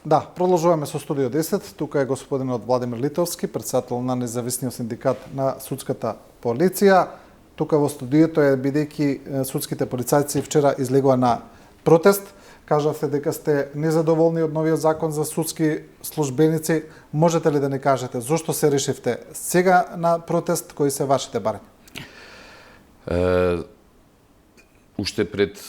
Да, продолжуваме со Студио 10. Тука е господинот Владимир Литовски, председател на Независниот синдикат на судската полиција. Тука во студиото е бидејќи судските полицајци вчера излегува на протест. Кажавте дека сте незадоволни од новиот закон за судски службеници. Можете ли да не кажете зошто се решивте сега на протест, кои се вашите барања? Уште пред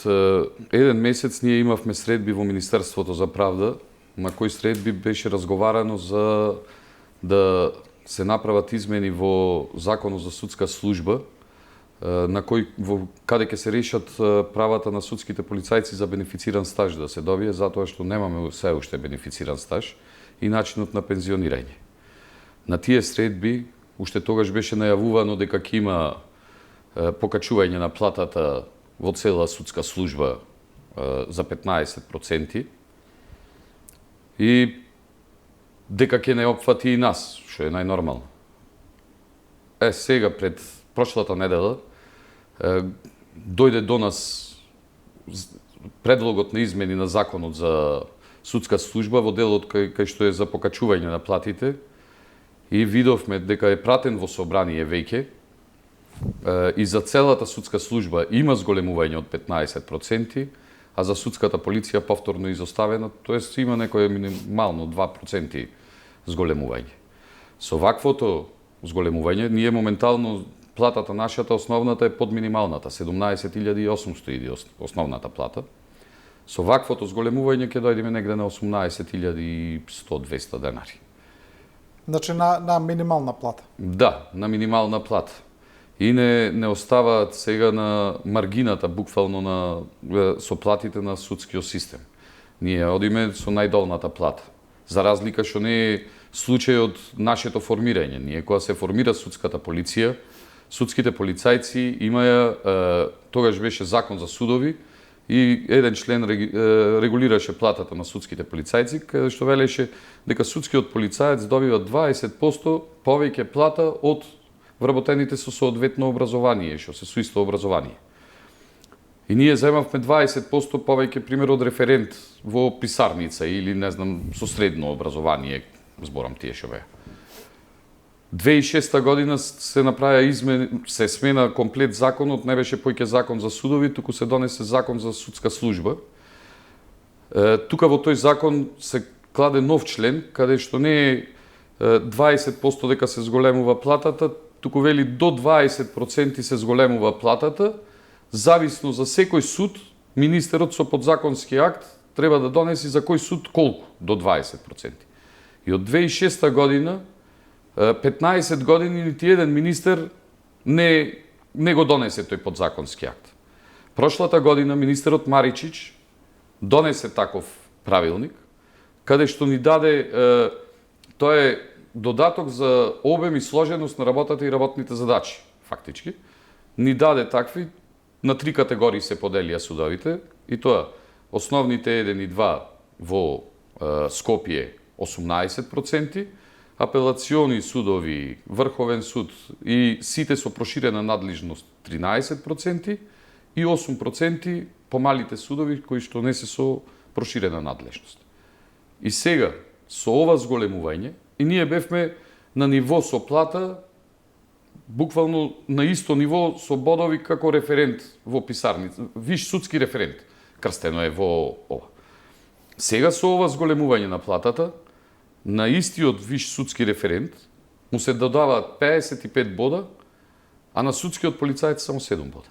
еден месец ние имавме средби во Министерството за правда, на кои средби беше разговарано за да се направат измени во Законот за судска служба, на каде ќе се решат правата на судските полицајци за бенефициран стаж да се добие, затоа што немаме се уште бенефициран стаж, и начинот на пензионирање. На тие средби уште тогаш беше најавувано дека ќе има покачување на платата во цела судска служба за 15% и дека ќе не опфати и нас, што е најнормално. Сега пред прошлата недела дојде до нас предлогот на измени на Законот за судска служба во делот кај што е за покачување на платите и видовме дека е пратен во собрание веќе и за целата судска служба има зголемување од 15%, а за судската полиција повторно изоставена, тоест има некое минимално 2% зголемување. Со ваквото зголемување, ние моментално платата нашата основната е под минималната, 17.800 иди основната плата. Со ваквото зголемување ќе дојдеме негде на 18.100-200 денари. Значи на минимална плата? Да, на минимална плата. И не оставаат сега на маргината, буквално со платите на судскиот систем. Ние одиме со најдолната плата. За разлика што не е случај од нашето формирање. Ние кога се формира судската полиција, судските полицајци имаја, тогаш беше закон за судови и еден член регулираше платата на судските полицајци, каде што велеше дека судскиот полицаец добива 20% повеќе плата од вработените со соодветно образование, што се со исто образование. И ние земавме 20% повеќе, пример, од референт во писарница или, не знам, со средно образование, зборам тие што беа. 2006 година се направи измени, се смена комплет законот, не беше поќе закон за судови, туку се донесе закон за судска служба. Тука во тој закон се кладе нов член, каде што не е 20% дека се зголемува платата, туку вели до 20% се зголемува платата, зависно за секој суд, министерот со подзаконски акт треба да донеси за кој суд колку, до 20%. И од 2006 година, 15 години, нити еден министер не го донесе тој подзаконски акт. Прошлата година министерот Маричич донесе таков правилник, каде што ни даде, тоа е додаток за обем и сложеност на работата и работните задачи, фактички. Ни даде такви, на 3 категории се поделија судовите, и тоа основните 1 и 2 во Скопје 18%, апелациони судови, Врховен суд и сите со проширена надлежност 13% и 8% помалите судови кои што не се со проширена надлежност. И сега, со ова зголемување, и ние бевме на ниво со плата, буквално на исто ниво со бодови како референт во писарница, виш судски референт, крстено е во ова. Сега со ова зголемување на платата, на истиот виш судски референт му се додаваат 55 бода, а на судскиот полицаец само 7 бода.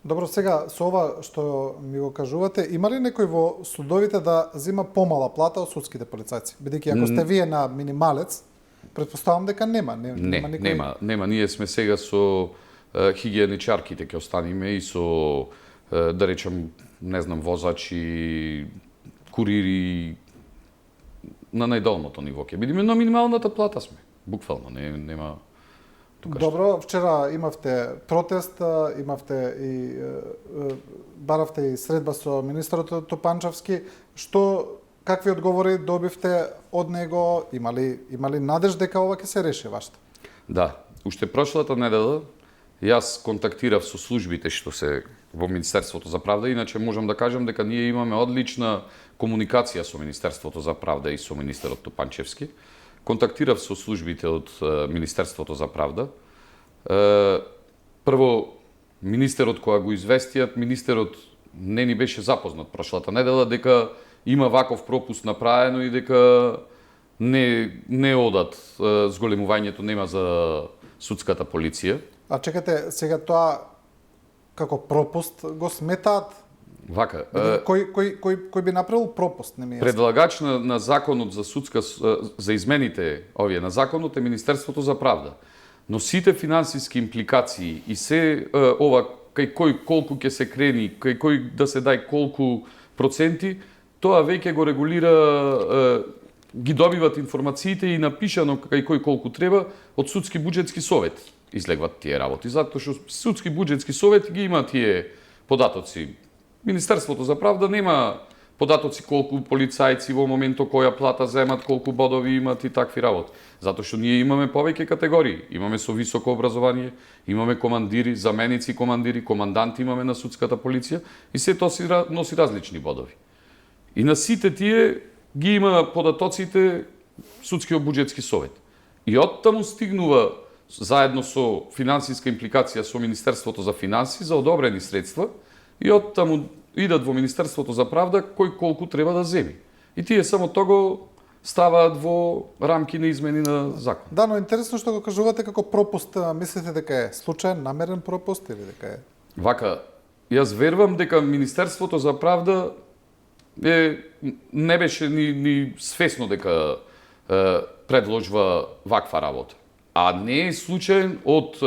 Добро, сега со ова што ми го кажувате, има ли некој во судовите да зима помала плата од судските полицајци? Бидејќи ако сте вие на минималец, претпоставам дека нема. Нема. Ние сме сега со хигиеничарките ќе останеме и со, да речем, не знам, возачи, курири, на најдолното ниво ќе бидеме, на минималната плата сме. Буквално, нема... Добро, вчера имавте протест, имавте и баравте и средба со министерот Топанчевски. Какви одговори добивте од него? Има ли надеж дека ова ќе се реши вашата? Да, уште прошлата недела Јас контактирав со службите што се во Министерството за правда, иначе можам да кажам дека ние имаме одлична комуникација со Министерството за правда и со министерот Тупанчевски. Контактирав со службите од Министерството за правда. Прво, министерот која го известиат, министерот не ни беше запознат прошлата недела дека има ваков пропуст направено и дека не одат зголемувањето нема за судската полиција. А чекате, сега тоа како пропуст го сметаат? Вака. Кој би направил пропуст, не ми е. Предлагач на законот за судска за измените овие на законот е Министерството за правда. Но сите финансиски импликации и се ова кај кој колку ќе се крени, кај кој да се дај колку проценти, тоа веќе го регулира, ги добиват информациите и напишано кај кој колку треба од судски буџетски совет излегват тие работи, затоа што судски буџетски совет ги има тие податоци. Министерството за правда нема податоци колку полицајци во моментот која плата земат, колку бодови имат и такви работи. Затоа што ние имаме повеќе категории. Имаме со високо образование, имаме командири, заменици командири, команданти имаме на судската полиција и се тоа си носи различни бодови. И на сите тие ги има податоците судскиот буџетски совет. И оттаму стигнува заедно со финансиска импликација со Министерството за финанси за одобрени средства и оттаму идат во Министерството за правда кој колку треба да земи. И тие само того ставаат во рамки на измени на закон. Да, но интересно што го кажувате како пропуст. Мислите дека е случаен, намерен пропуст или дека е? Вака, јас верувам дека Министерството за правда не беше ни свесно дека предложва ваква работа. А не е случаен од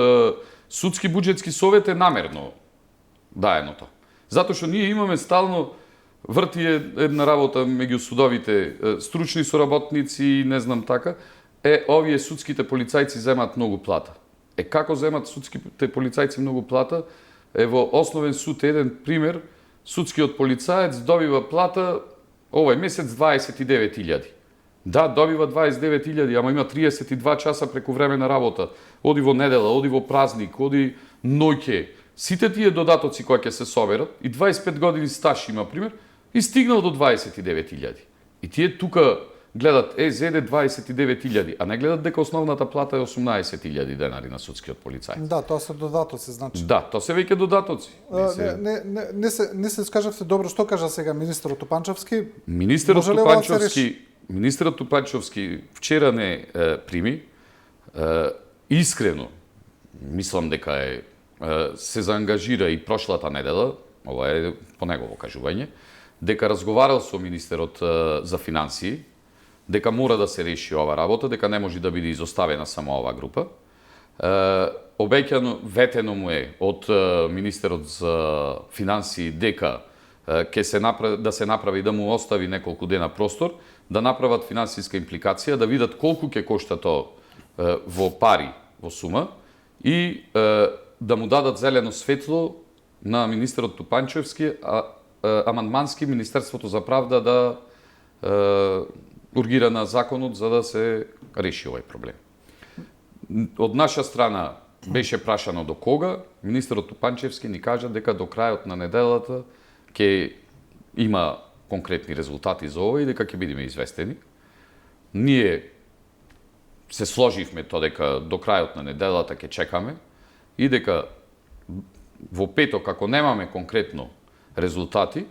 судски буџетски совет е намерно даеното. Затоа што ние имаме стално врти една работа меѓу судовите стручни соработници и не знам така, овие судските полицајци земат многу плата. Како земат судските полицајци многу плата? Во Основен суд еден пример, судскиот полицаец добива плата овој месец 29.000. Да, добива 29.000, ама има 32 часа преку време на работа. Оди во недела, оди во празник, оди ноќе. Сите тие додатоци кои ќе се соберат и 25 години стаж има пример и стигнал до 29.000. И тие тука гледат зеде 29.000, а не гледат дека основната плата е 18.000 денари на судскиот полицај. Да, тоа се додатоци, значи. Да, тоа се веќе додатоци. Не се скажавте добро, што кажа сега министерот Тупанчевски? Министерот Тупанчевски вчера не прими. Искрено мислам дека се заангажира и прошлата недела, ова е по негово кажување, дека разговарал со министерот за финансии, дека мора да се реши ова работа, дека не може да биде изоставена само оваа група. Обеќано, ветено му е од министерот за финансии дека ќе се направи да му остави неколку дена простор, да направат финансиска импликација, да видат колку ќе кошта тоа во пари, во сума, и да му дадат зелено светло на министерот Тупанчевски, амандмански Министерството за правда да ургира на законот за да се реши овој проблем. Од наша страна беше прашано до кога, министерот Тупанчевски ни кажа дека до крајот на неделата ќе има конкретни резултати за ова и дека ќе бидеме известени. Ние се сложивме тоа дека до крајот на неделата ќе чекаме и дека во петок, ако немаме конкретно резултати,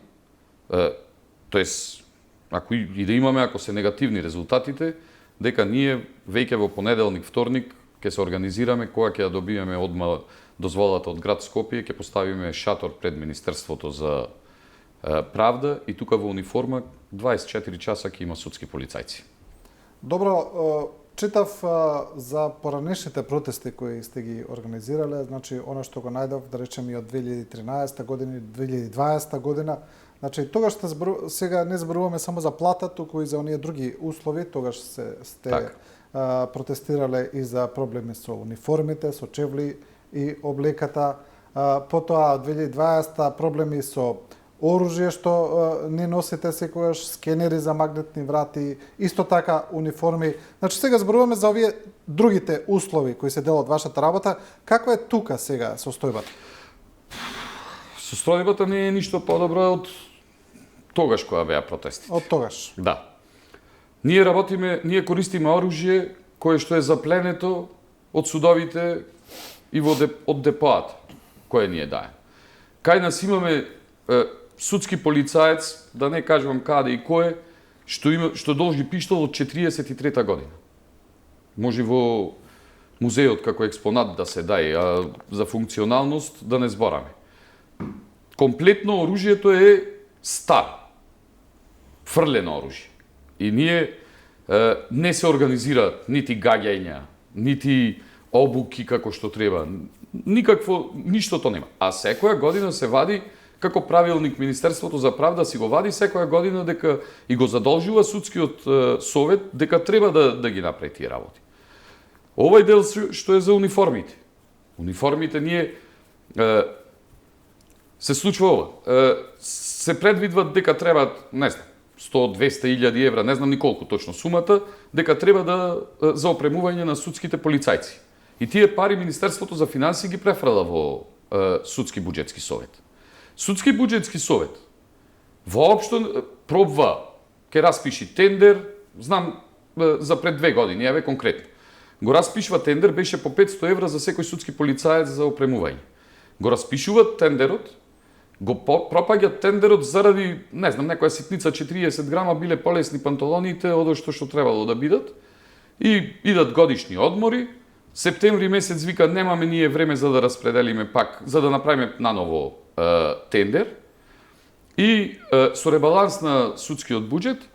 тоест, ако и да имаме, ако се негативни резултатите, дека ние веќе во понеделник, вторник ќе се организираме, кога ќе добиеме одма дозволата од град Скопје, ќе поставиме шатор пред Министерството за правда и тука во униформа 24 часа ќе има судски полицајци. Добро, читав за поранешните протести кои сте ги организирале, значи она што го најдов, да речем и од 2013 година и 2020 година, значи тогаш сега не зборуваме само за плата, туку и за оние други услови, тогаш сте протестирале и за проблеми со униформите, со чевли и облеката. Потоа од 2020 проблеми со оружје што не носите секогаш, скенери за магнетни врати, исто така униформи. Значи сега зборуваме за овие другите услови кои се дел од вашата работа. Каква е тука сега состојбата? Состојбата не е ништо подобра од тогаш кога беа протестите. Од тогаш. Да. Ние користиме оружје кое што е запленето од судовите и од депоата, кое ние даем. Кај нас имаме судски полицаец, да не кажувам каде и кој, што должи пиштол од 43-та година. Може во музеот како експонат да се дај, а за функционалност да не збораме. Комплетно оружјето е стар, фрлено оружје. И ние не се организираат нити гаѓања, нити обуки како што треба. Ништото нема. А секоја година се вади, како правилник Министерството за правда си го вади секоја година дека и го задолжува судскиот совет дека треба да ги направи тие работи. Овој дел што е за униформите. Униформите ние се случува ова. Се предвидват дека требаат, не знам, 100-200 илјади евра, не знам ни колку точно сумата, дека треба за опремување на судските полицајци. И тие пари Министерството за финансии ги префрла во судски буџетски совет. Судски буџетски совет воопшто пробва, ке распиши тендер, знам за пред 2 години, еве конкретно. Го распишува тендер, беше по 500 евра за секој судски полицаец за опремување. Го распишуваат тендерот, го пропаѓат тендерот заради, не знам, некоја ситница 40 грама биле полесни панталоните од што требало да бидат, и идат годишни одмори. Септември месец вика немаме ние време за да распределиме пак, за да направиме наново тендер. И со ребаланс на судскиот буџет,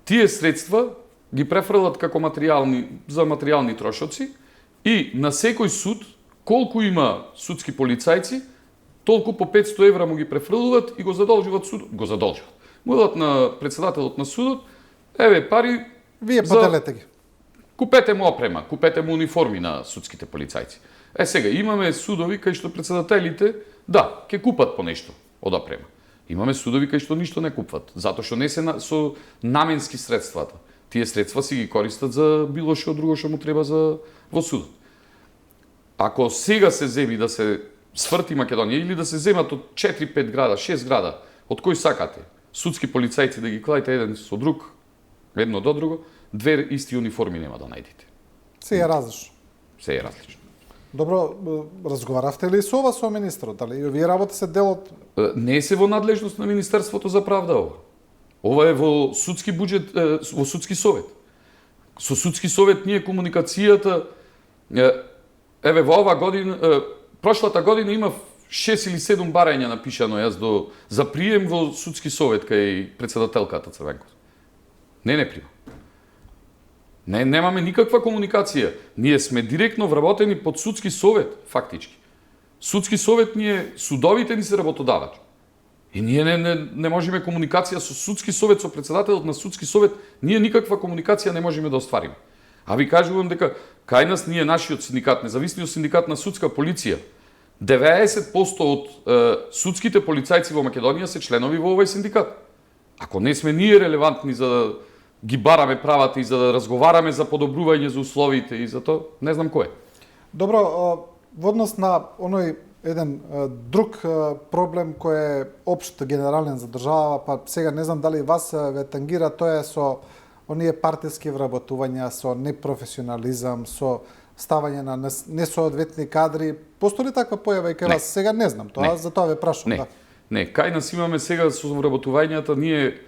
тие средства ги префрлат како за материјални трошоци и на секој суд, колку има судски полицајци, толку по 500 евра му ги префрлуваат и го задолжуваат судот. Го задолжуваат. Му дадат на председателот на судот, еве пари, вие поделете ги. Купете му опрема, купете му униформи на судските полицајци. Сега, имаме судови кај што председателите, да, ќе купат по нешто од опрема. Имаме судови кај што ништо не купват, затоа што не се со наменски средствата. Тие средства си ги користат за било што друго што му треба во судот. Ако сега се земи да се сврти Македонија или да се земат од 4-5 града, 6 града, од кој сакате, судски полицајци да ги кладете еден со друг, едно до друго, 2 исти униформи нема да најдете. Се е различно. Се е различно. Добро, разговаравте ли со ова со министрот? Дали и овие работи се дел од... Не се во надлежност на Министерството за правда ова. Ова е во судски буџет, во судски совет. Со судски совет ние комуникацијата, еве во ова година, прошлата година имав 6 или 7 барања напишано јас за прием во судски совет кај председателката Црвенков. Не прима. Немаме никаква комуникација. Ние сме директно вработени под судски совет, фактички. Судски совет судовите ни се работодавач. И ние не можеме комуникација со судски совет, со председателот на судски совет, ние никаква комуникација не можеме да оствариме. А ви кажувам дека кај нас нашиот синдикат, независниот синдикат на судска полиција, 90% од судските полицајци во Македонија се членови во овој синдикат. Ако не сме ние релевантни за да ги бараме правата и за да разговараме за подобрување за условите и за тоа, не знам кој е. Добро, во однос на оној еден друг проблем кој е општ генерален за држава, па сега не знам дали вас ве тангира, тоа е со оние партиски вработувања, со непрофесионализам, со ставање на несоодветни кадри. Постои ли таква појава и кај вас? Сега не знам тоа, за тоа ве прашувам. Не, кај нас имаме сега со вработувањата, ние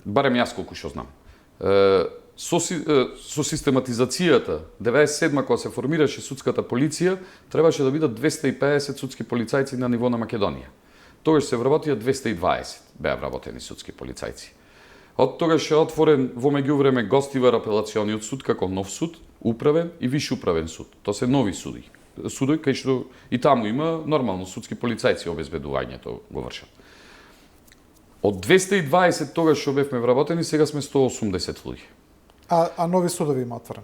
барем јас колку што знам. Со систематизацијата, 97 кога се формираше судската полиција, требаше да бидат 250 судски полицајци на ниво на Македонија. Тогаш се вработија 220 беа вработени судски полицајци. Од тогаш е отворен во меѓувреме Гостивар апелациониот суд како нов суд, управен и виш управен суд. Тоа се нови суди. Судови кај што и таму има нормално судски полицајци обезбедувањето го вршат. Од 220 тогаш што бевме вработени, сега сме 180 луѓе. А нови судови има отворен?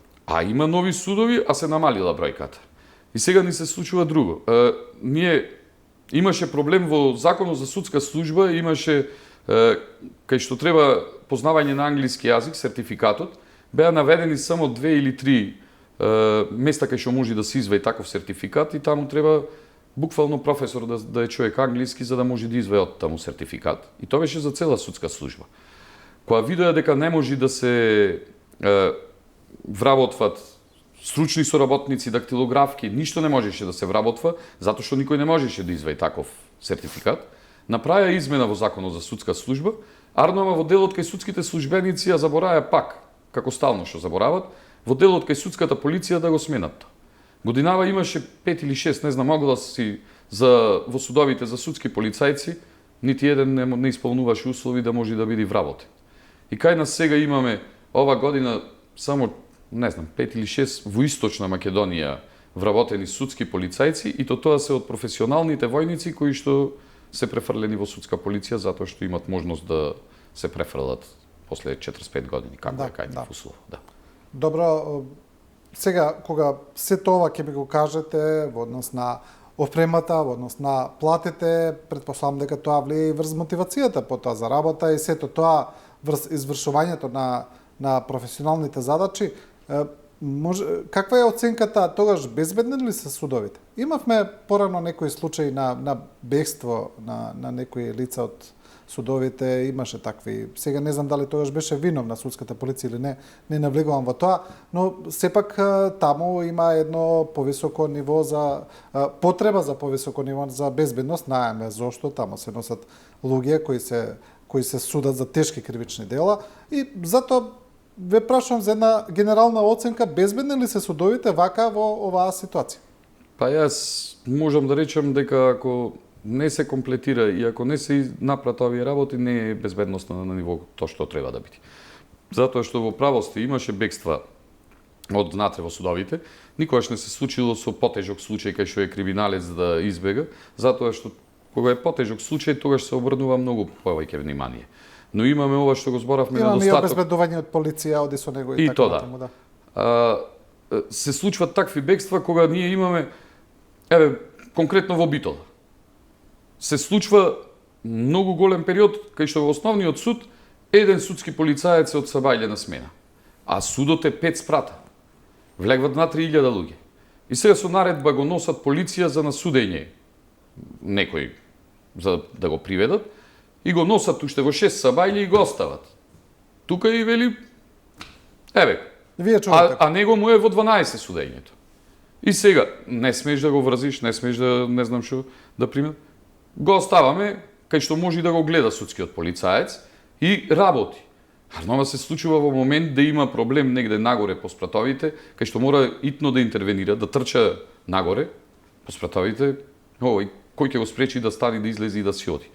Има нови судови, а се намалила бројката. И сега ни се случува друго. Ние имаше проблем во Законот за судска служба, имаше кај што треба познавање на англиски јазик, сертификатот, беа наведени само 2 или 3 места кај што може да се извади таков сертификат и таму треба буквално професор да е човек англиски за да може да извади од таму сертификат. И тоа беше за цела судска служба. Кога видоа дека не може да се вработват стручни соработници, дактилографки, ништо не можеше да се вработва, затоа што никој не можеше да извади таков сертификат, направија измена во Законот за судска служба, арнова во делот кај судските службеници ја забораја пак, како стално што заборават, во делот кај судската полиција да го сменат. Годинава имаше 5 или 6, не знам, огласи во судовите за судски полицајци, нити еден не исполнуваше услови да може да биде вработен. И кај нас сега имаме ова година само, не знам, 5 или 6 во Источна Македонија вработени судски полицајци и тоа се од професионалните војници кои што се префрлени во судска полиција затоа што имат можност да се префрлат после 45 години, како е кај нив услов. Да. Добро, сега кога се тоа ќе ми го кажете во однос на опремата, во однос на платите, предпоставам дека тоа влие и врз мотивацијата по тоа за работа и сето тоа врз извршувањето на професионалните задачи. Каква е оценката тогаш, безбедни ли се судовите? Имавме порано некои случаи на бегство на некои лица од судовите, имаше такви. Сега не знам дали тогаш беше виновна судската полиција или не навлегувам во тоа, но сепак таму има едно повисоко ниво за потреба за повисоко ниво за безбедност, знаеме зошто таму се носат луѓе кои се судат за тешки кривични дела и затоа ве прашувам за една генерална оценка, безбедни ли се судовите вака во оваа ситуација? Па јас можам да речам дека ако не се комплетира и ако не се направат овие работи, не е безбедност на ниво тоа што треба да биде. Затоа што во правости имаше бегства од внатре во судовите, никогаш не се случило со потежок случај кај што е криминалец да избега, затоа што кога е потежок случај, тогаш се обрнува многу повеќе внимание. Но имаме ова што го зборавме недостаток. Имаме и обезбедување од полиција, оди со него и така натаму, да. Се случват такви бегства кога ние имаме, конкретно во Битола. Се случва многу голем период кај што во основниот суд еден судски полицаец е од Сабајле на смена, а судот е 5 спрата. Влегват на 3000 луѓе. И сега со наредба го носат полиција за насудење некој за да го приведат и го носат уште во 6 Сабајле и го остават. Тука и вели а него му е во 12 судењето. И сега не смеш да го врзиш, не смеш да не знам што да примет. Го оставаме кај што може да го гледа судскиот полицаец и работи. Арнова се случува во момент да има проблем негде нагоре по спратовите, кај што мора итно да интервенира, да трча нагоре по спратовите, кој ќе го спречи да стане, да излезе и да си оди.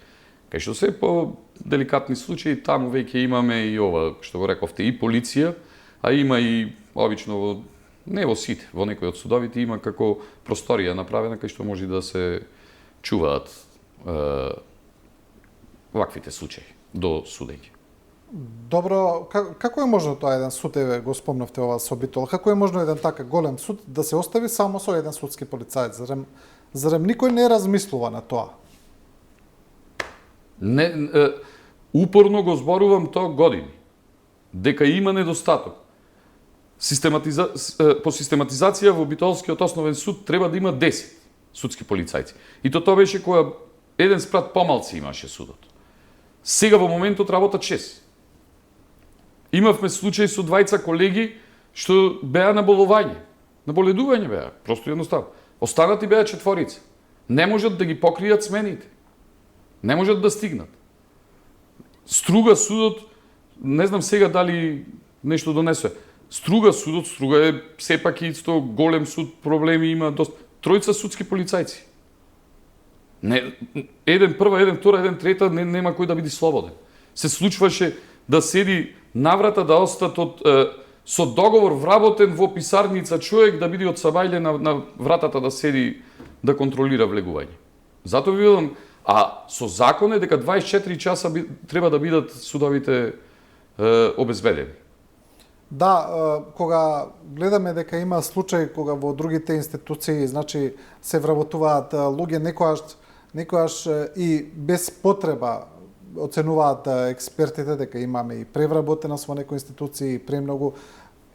Кај што се по деликатни случаи, таму веќе имаме и ова, што го рековте, и полиција, а има и обично не во сите, во некои од судовите има како просторија направена кај што може да се чуваат ваквите случаи до судење. Добро, како е можно тоа еден суд, го спомнавте ова со Битола, како е можно еден така голем суд да се остави само со еден судски полицаец? Зарем никој не размислува на тоа? Упорно го зборувам тоа години, дека има недостаток. По систематизација во Битолскиот основен суд треба да има 10 судски полицајци. И тоа беше кога еден спрат помалци имаше судот. Сега во моментот работат 6. Имавме случај со двајца колеги што беа на болување. На боледување беа, просто едноставно. Останати беа 4. Не можат да ги покријат смените. Не можат да стигнат. Струга судот, не знам сега дали нешто донесе. Струга е сепак исто голем суд, проблеми има доста. 3 судски полицајци. Еден прва, еден втора, еден трета, нема кој да биде слободен. Се случваше да седи наврата да остат со договор вработен во писарница човек да биде од Сабајле на вратата да седи да контролира влегување. Затоа ви велам, а со закон е дека 24 часа треба да бидат судовите обезбедени. Да, кога гледаме дека има случаи кога во другите институции, значи се вработуваат луѓе, некогаш и без потреба оценуваат експертите дека имаме и превработеност во некои институции, и премногу.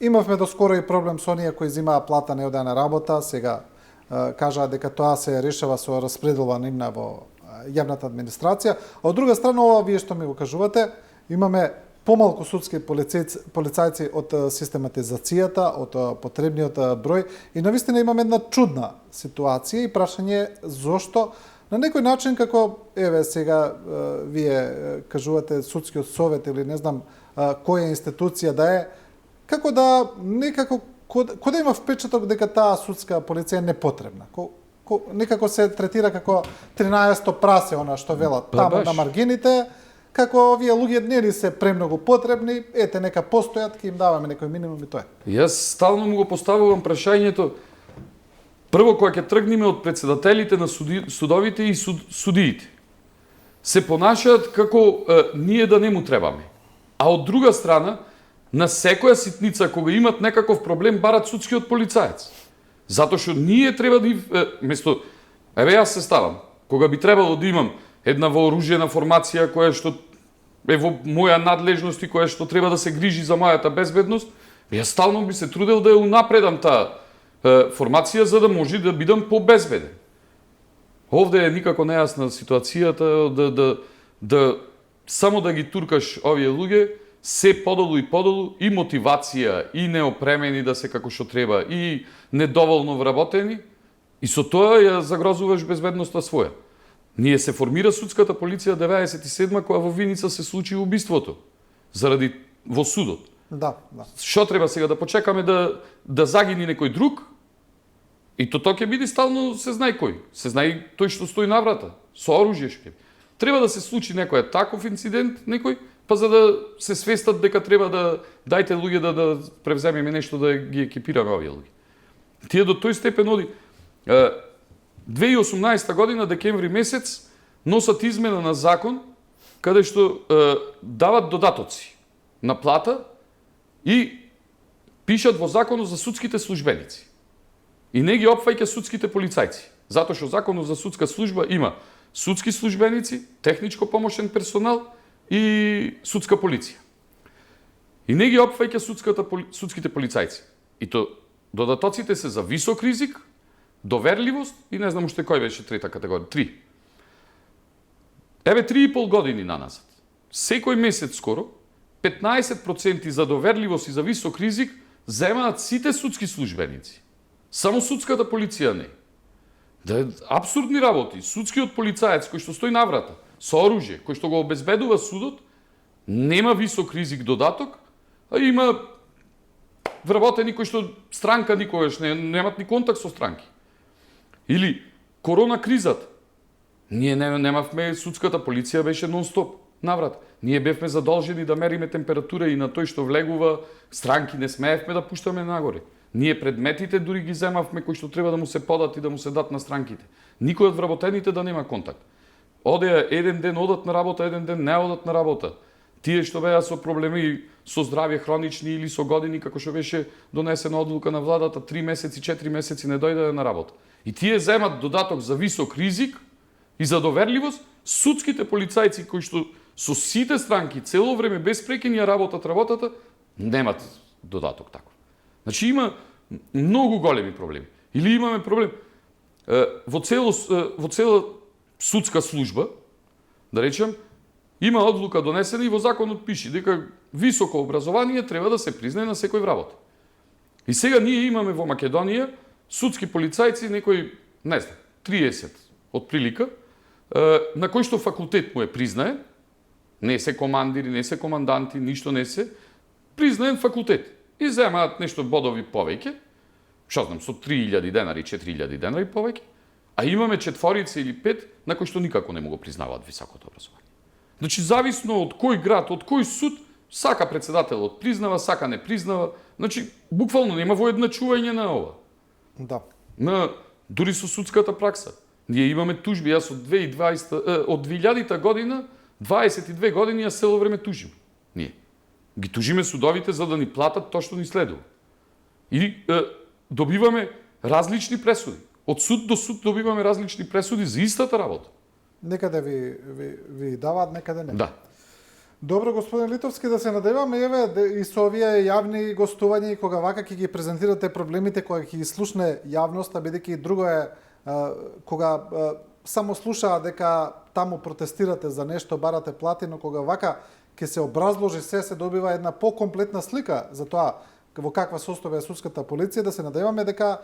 Имавме доскоро и проблем со оние кои земаа плата не одеа на работа, сега кажаа дека тоа се решава со распределување во јавната администрација. А од друга страна, ова вие што ми го кажувате, имаме помалку судски полицајци од систематизацијата, од потребниот број и навистина имаме една чудна ситуација и прашање зошто на некој начин како еве сега вие кажувате судскиот совет или не знам која институција да е, како да некако кој да има впечаток дека таа судска полиција е непотребна. Некако се третира како 13-то прасе, она што велат таму на маргините, како овие луѓе не ли се премногу потребни, ете нека постојат, ќе им даваме некој минимум и тоа е. Јас стално му го поставувам прашањето, прво кога ќе тргнеме од председателите на судовите и судиите. Се понашаат како ние да не му требаме. А од друга страна, на секоја ситница кога имат некаков проблем барат судскиот полицаец. Затоа што ние треба да место еве јас се ставам, кога би требало да имам една вооружена формација која што е во моја надлежност и која што треба да се грижи за мојата безбедност, јас стално би се трудел да ја унапредам таа формација за да може да бидам побезбеден. Овде е никако нејасна ситуацијата само да ги туркаш овие луѓе се подолу и мотивација и неопремени да се како што треба и недоволно вработени и со тоа ја загрозуваш безбедноста своја. Ние се формира судската полиција 97 кога во Виница се случи убиството заради во судот. Да. Што треба сега да почекаме да загини некој друг? И тоа ќе биде стално се знае кој. Се знае тој што стои на врата со оружје што треба да се случи некој таков инцидент, некој па за да се свестат дека треба да дајте луѓе да превземеме нешто да ги екипираме овие луѓе. Тие до тој степен оди 2018 година, декември месец, носат измена на закон каде што дават додатоци на плата и пишат во законот за судските службеници. И не ги опфаќа судските полицајци. Затоа што законот за судска служба има судски службеници, техничко помошен персонал и судска полиција. И не ги опфаќа судските полицајци. И то додатоците се за висок ризик, доверливост и не знам уште кој беше трета категорија. 3. Еве 3,5 години наназад. Секој месец скоро 15% за доверливост и за висок ризик земаат сите судски службеници. Само судската полиција не. Да е апсурдни работи. Судскиот полицаец кој што стои на врата со оружје, кој што го обезбедува судот, нема висок ризик додаток, а има вработени кои што странка никогаш немат ни контакт со странки. Или корона кризата. Ние немавме, судската полиција беше нон-стоп наврат. Ние бевме задолжени да мериме температура и на тој што влегува, странки не смеевме да пуштаме нагоре. Ние предметите дури ги земавме кои што треба да му се подат и да му се дат на странките. Никој од вработените да нема контакт. Одеа еден ден одат на работа, еден ден не одат на работа. Тие што беа со проблеми со здравје хронични или со години, како што беше донесена одлука на владата, 3 месеци, 4 месеци не дојдеа на работа. И тие земат додаток за висок ризик и за доверливост, судските полицајци кои што со сите странки цело време без прекини работата, немат додаток таков. Значи има многу големи проблеми. Или имаме проблем во цела судска служба, да речем, има одлука донесена и во законот пише дека високо образование треба да се признае на секој вработен. И сега ние имаме во Македонија судски полицајци, некои, не знам, 30 од прилика, на кој што факултет му е признаен, не се командири, не се команданти, ништо не се, признаен факултет. И земаат нешто бодови повеќе, што знам, со 3000 денари, 4000 денари повеќе, а имаме 4 или 5 на кои што никако не му го признаваат високото образование. Значи, зависно од кој град, од кој суд, сака председателот признава, сака не признава. Значи, буквално нема воедначување на ова. Да. Дури со судската пракса. Ние имаме тужби, јас од 2000 година, 22 години јас цело време тужим. Ние ги тужиме судовите за да ни платат тоа што ни следува. И добиваме различни пресуди. Од суд до суд добиваме различни пресуди за истата работа. Некаде ви даваат, некаде не. Да. Добро, господин Литовски, да се надеваме, и со овие јавни гостувања и кога вака ќе ги презентирате проблемите, кога ќе ги слушне јавноста, бидејќи друго е кога само слушаа дека таму протестирате за нешто, барате плати, но кога вака ќе се образложи се добива една покомплетна слика за тоа во каква состојба е судската полиција, да се надеваме дека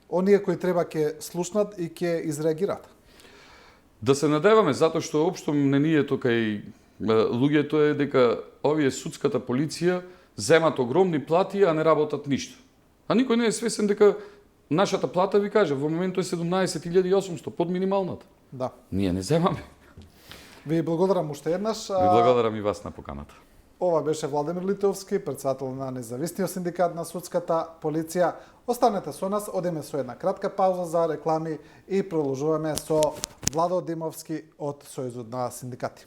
оние кои треба ќе слушнат и ќе изреагираат. Да се надеваме, затоа што општо мнението кај луѓето е дека овие судската полиција земат огромни плати, а не работат ништо. А никој не е свесен дека нашата плата, ви кажа, во моментот е 17.800, под минималната. Да. Ние не земаме. Ви благодарам уште еднаш. Ви благодарам и вас на поканата. Ова беше Владимир Литовски, председател на Независниот синдикат на судската полиција. Останете со нас, одиме со една кратка пауза за реклами и продолжуваме со Владо Димовски од Сојузот на синдикати.